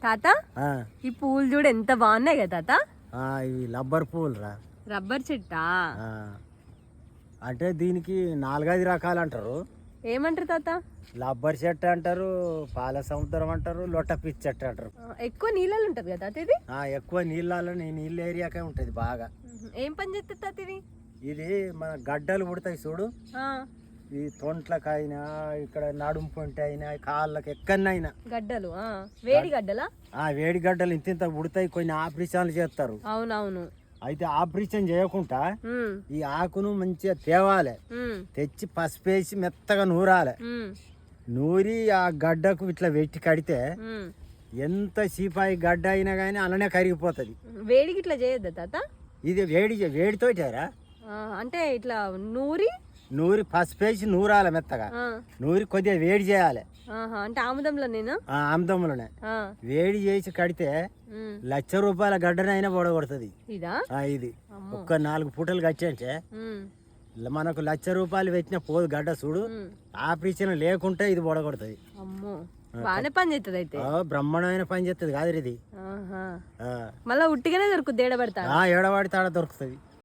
తాత ఈ పూలు చూడు ఎంత బాగున్నాయి కదా తాత. ఇవి రబ్బర్ పూలు రా. రబ్బర్ చెట్టా? అంటే దీనికి 4-5 రకాలు అంటారు. ఏమంటారు తాత? రబ్బర్ చెట్టు అంటారు, పాల సముద్రం అంటారు, లొట్ట పిచ్చి చెట్టు అంటారు. ఎక్కువ నీళ్ళలో ఉంటది కదా తాత ఇది? ఎక్కువ నీళ్ళలో నీళ్ళ ఏరియాకే ఉంటది బాగా. ఏం పని చేస్తుంది తాత ఇది? ఇది మన గడ్డలు పుడతాయి చూడు, ఈ తొంట్లకైనా ఇక్కడ నడుము పొంటి అయినా కాళ్ళకి ఎక్కడైనా గడ్డలు. వేడి గడ్డలా? వేడి గడ్డలు ఇంత పుడతాయి. కొన్ని ఆపరేషన్లు చేస్తారు. అవునవును. అయితే ఆపరేషన్ చేయకుండా ఈ ఆకును మంచిగా తేవాలి, తెచ్చి పసుపేసి మెత్తగా నూరాలి. నూరి ఆ గడ్డకు ఇట్లా వెట్టి కడితే ఎంత చీపాయి గడ్డ అయినా కానీ అలానే కరిగిపోతుంది. వేడికి ఇట్లా చేయొద్దా తాత? ఇది వేడితోటేరా. అంటే ఇట్లా నూరి పసుపేసి నూరాలి మెత్తగా. నూరి కొద్దిగా వేడి చేయాలి. అంటే ఆముదంలో నేను ఆముదంలోనే వేడి చేసి కడితే 1,00,000 రూపాయల గడ్డనైనా పొడగొడుతుంది. ఇది ఒక్క 4 పూటలు కట్టంటే మనకు 1,00,000 రూపాయలు పెట్టిన పోదు గడ్డ చూడు. ఆపరేషన్ లేకుంటే ఇది పొడగొడుతుంది. బాగానే పని చేస్తుంది అయితే. బ్రహ్మాండమైన పని చేస్తుంది కాదు ఇది. మళ్ళీ ఉట్టిగానే దొరుకుతుంది. ఏడబడతా ఏడబడితే ఆడ దొరుకుతుంది.